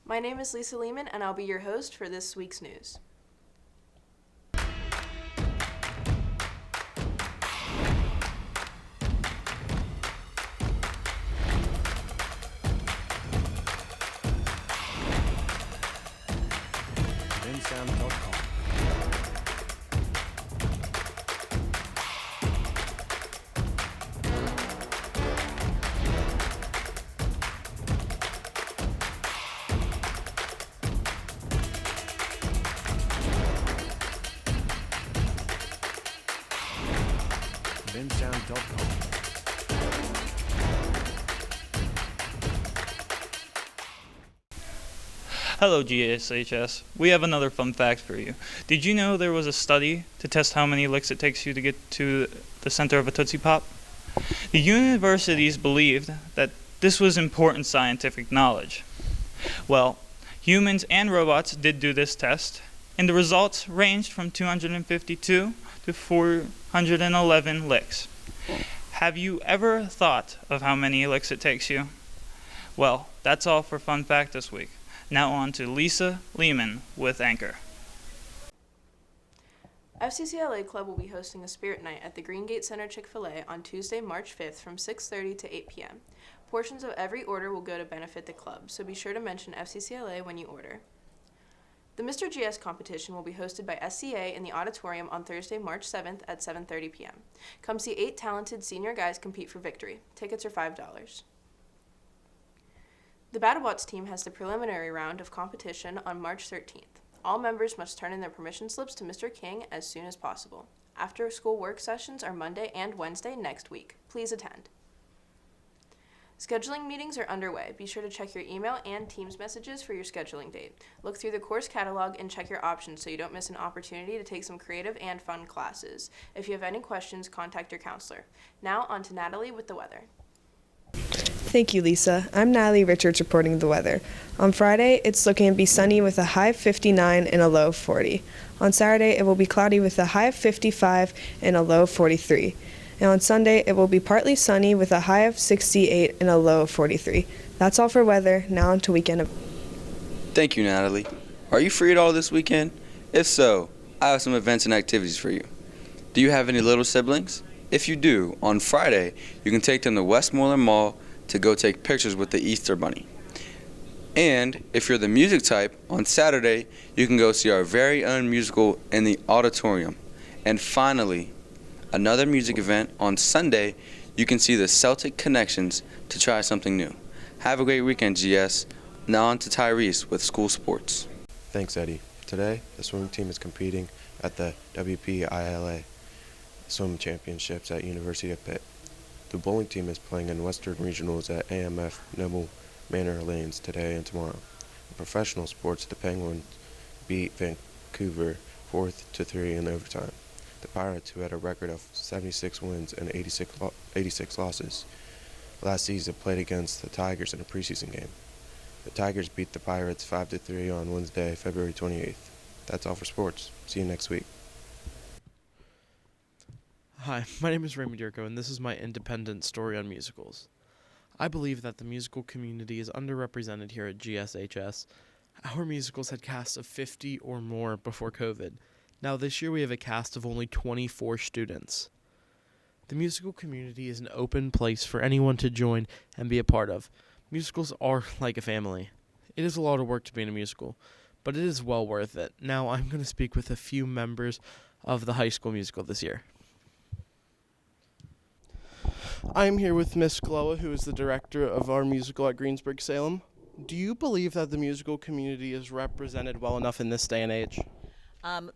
My name is Lisa Lehman, and I'll be your host for this week's news. Bensound.com. Bensound.com. Hello GSHS. We have another fun fact for you. Did you know there was a study to test how many licks it takes you to get to the center of a Tootsie Pop? The universities believed that this was important scientific knowledge. Well, humans and robots did do this test, and the results ranged from 252 to 411 licks. Have you ever thought of how many licks it takes you? Well, that's all for Fun Fact this week. Now on to Lisa Lehman with Anchor. FCCLA Club will be hosting a spirit night at the Greengate Center Chick-fil-A on Tuesday, March 5th from 6:30 to 8 p.m. Portions of every order will go to benefit the club, so be sure to mention FCCLA when you order. The Mr. GS competition will be hosted by SCA in the auditorium on Thursday, March 7th at 7:30 p.m. Come see 8 talented senior guys compete for victory. Tickets are $5. The BattleBots team has the preliminary round of competition on March 13th. All members must turn in their permission slips to Mr. King as soon as possible. After-school work sessions are Monday and Wednesday next week. Please attend. Scheduling meetings are underway. Be sure to check your email and Teams messages for your scheduling date. Look through the course catalog and check your options so you don't miss an opportunity to take some creative and fun classes. If you have any questions, contact your counselor. Now on to Natalie with the weather. Thank you, Lisa. I'm Natalie Richards reporting the weather. On Friday, it's looking to be sunny with a high of 59 and a low of 40. On Saturday, it will be cloudy with a high of 55 and a low of 43. And on Sunday, it will be partly sunny with a high of 68 and a low of 43. That's all for weather. Now on to weekend. Thank you, Natalie. Are you free at all this weekend? If so, I have some events and activities for you. Do you have any little siblings? If you do, on Friday, you can take them to Westmoreland Mall to go take pictures with the Easter Bunny. And if you're the music type, on Saturday, you can go see our very own musical in the auditorium. And finally, another music event on Sunday, you can see the Celtic Connections to try something new. Have a great weekend, GS. Now on to Tyrese with school sports. Thanks, Eddie. Today, the swimming team is competing at the WPILA Swim Championships at University of Pitt. The bowling team is playing in Western Regionals at AMF Noble Manor Lanes today and tomorrow. In professional sports, the Penguins beat Vancouver 4-3 in overtime. The Pirates, who had a record of 76 wins and 86 losses last season, played against the Tigers in a preseason game. The Tigers beat the Pirates 5-3 on Wednesday, February 28th. That's all for sports. See you next week. Hi, my name is Raymond Yurko, and this is my independent story on musicals. I believe that the musical community is underrepresented here at GSHS. Our musicals had casts of 50 or more before COVID. Now this year we have a cast of only 24 students. The musical community is an open place for anyone to join and be a part of. Musicals are like a family. It is a lot of work to be in a musical, but it is well worth it. Now I'm going to speak with a few members of the high school musical this year. I am here with Miss Glowa, who is the director of our musical at Greensburg-Salem. Do you believe that the musical community is represented well enough in this day and age?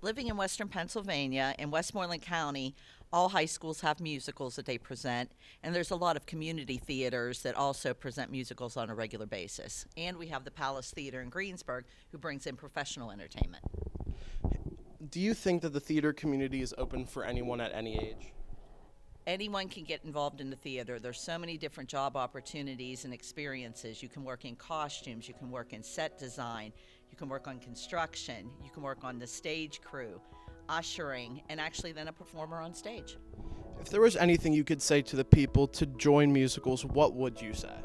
Living in Western Pennsylvania, in Westmoreland County, all high schools have musicals that they present, and there's a lot of community theaters that also present musicals on a regular basis. And we have the Palace Theater in Greensburg, who brings in professional entertainment. Do you think that the theater community is open for anyone at any age? Anyone can get involved in the theater. There's so many different job opportunities and experiences. You can work in costumes, you can work in set design, you can work on construction, you can work on the stage crew, ushering, and actually then a performer on stage. If there was anything you could say to the people to join musicals, what would you say?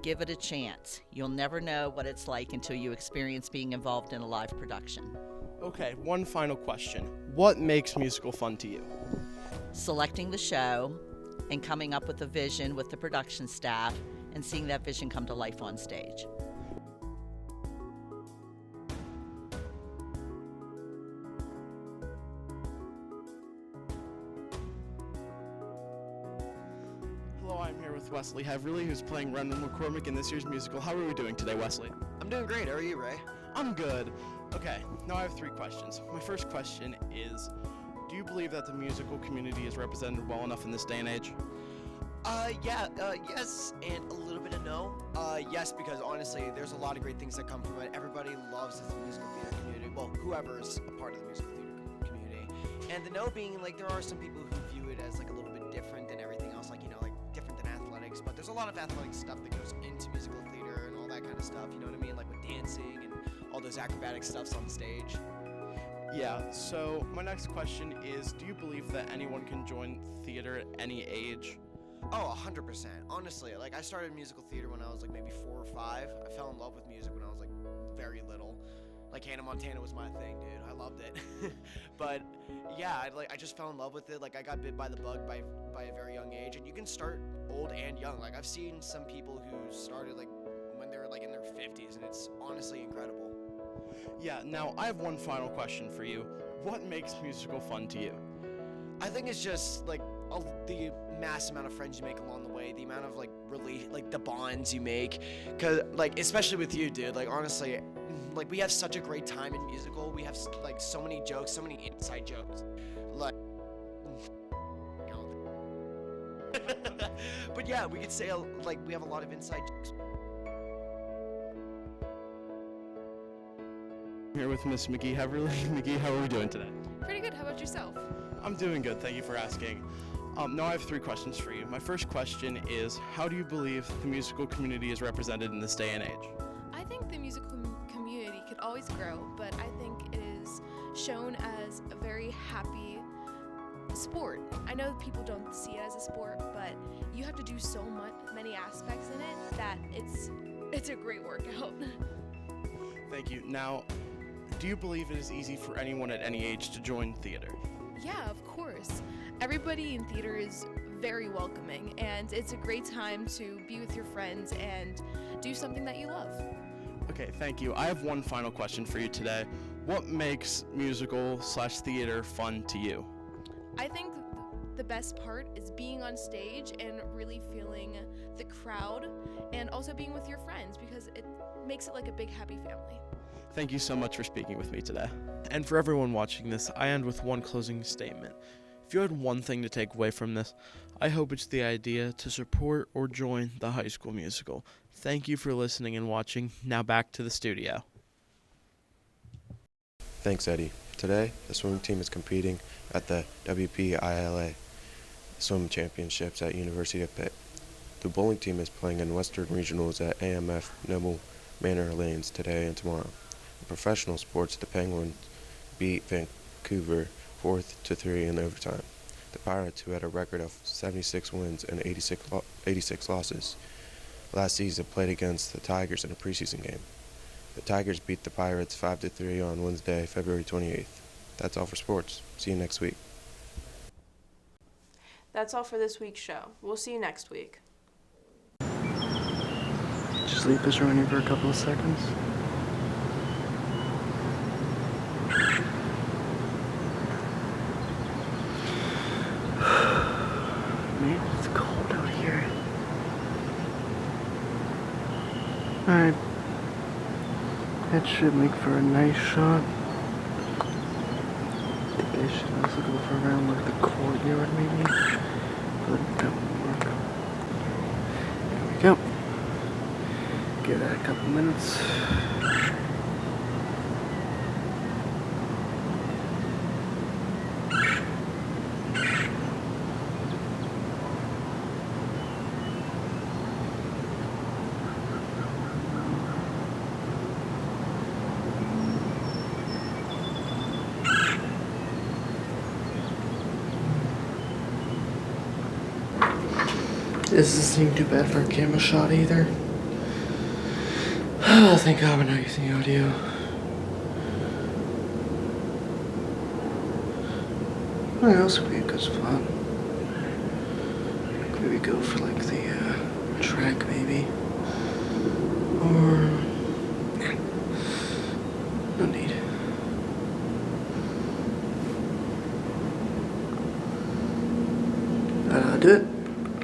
Give it a chance. You'll never know what it's like until you experience being involved in a live production. Okay, one final question. What makes musical fun to you? Selecting the show and coming up with a vision with the production staff and seeing that vision come to life on stage. Hello, I'm here with Wesley Heverly, who's playing Rendell McCormick in this year's musical. How are we doing today, Wesley? I'm doing great. How are you, Ray? I'm good. Okay, now I have 3 questions. My first question is, do you believe that the musical community is represented well enough in this day and age? Yes, and a little bit of no. Yes, because honestly, there's a lot of great things that come from it. Everybody loves the musical theater community. Well, whoever's a part of the musical theater community. And the no being, like, there are some people who view it as, like, a little bit different than everything else, like, like, different than athletics. But there's a lot of athletic stuff that goes into musical theater and all that kind of stuff, you know what I mean? Like, with dancing and all those acrobatic stuffs on stage. Yeah, so my next question is, do you believe that anyone can join theater at any age? Oh, 100%. Honestly, like, I started musical theater when I was, like, maybe 4 or 5. I fell in love with music when I was, like, very little. Like, Hannah Montana was my thing, dude. I loved it. But, yeah, I just fell in love with it. Like, I got bit by the bug by a very young age. And you can start old and young. Like, I've seen some people who started, like, when they were, like, in their 50s, and it's honestly incredible. Yeah, now I have one final question for you. What makes musical fun to you? I think it's just, like, the mass amount of friends you make along the way, the amount of, like, the bonds you make. Because, like, especially with you, dude, like, honestly, like, we have such a great time in musical. We have, like, so many jokes, so many inside jokes. Like, but yeah, we could say, like, we have a lot of inside jokes. I'm here with Miss McGee Heverly. McGee, how are we doing today? Pretty good. How about yourself? I'm doing good, thank you for asking. Now I have 3 questions for you. My first question is, how do you believe the musical community is represented in this day and age? I think the musical community could always grow, but I think it is shown as a very happy sport. I know people don't see it as a sport, but you have to do so many aspects in it that it's a great workout. Thank you. Now, do you believe it is easy for anyone at any age to join theater? Yeah, of course. Everybody in theater is very welcoming, and it's a great time to be with your friends and do something that you love. Okay, thank you. I have one final question for you today. What makes musical/theater fun to you? I think the best part is being on stage and really feeling the crowd, and also being with your friends, because it makes it like a big happy family. Thank you so much for speaking with me today. And for everyone watching this, I end with one closing statement. If you had one thing to take away from this, I hope it's the idea to support or join the High School Musical. Thank you for listening and watching. Now back to the studio. Thanks, Eddie. Today, the swimming team is competing at the WPILA Swim Championships at University of Pitt. The bowling team is playing in Western Regionals at AMF Noble Manor Lanes today and tomorrow. In professional sports, the Penguins beat Vancouver 4-3 in overtime. The Pirates, who had a record of 76 wins and 86 losses last season, played against the Tigers in a preseason game. The Tigers beat the Pirates 5-3 on Wednesday, February 28th. That's all for sports. See you next week. That's all for this week's show. We'll see you next week. Sleep is running for a couple of seconds. Man, it's cold out here. Alright. That should make for a nice shot. I think I should also go for around like the courtyard maybe. But that would work. There we go. Give that a couple minutes. This doesn't seem too bad for a camera shot either. Thank God we're not using audio. What else would be a good spot? Like maybe go for like the track maybe. Or no need. Do it.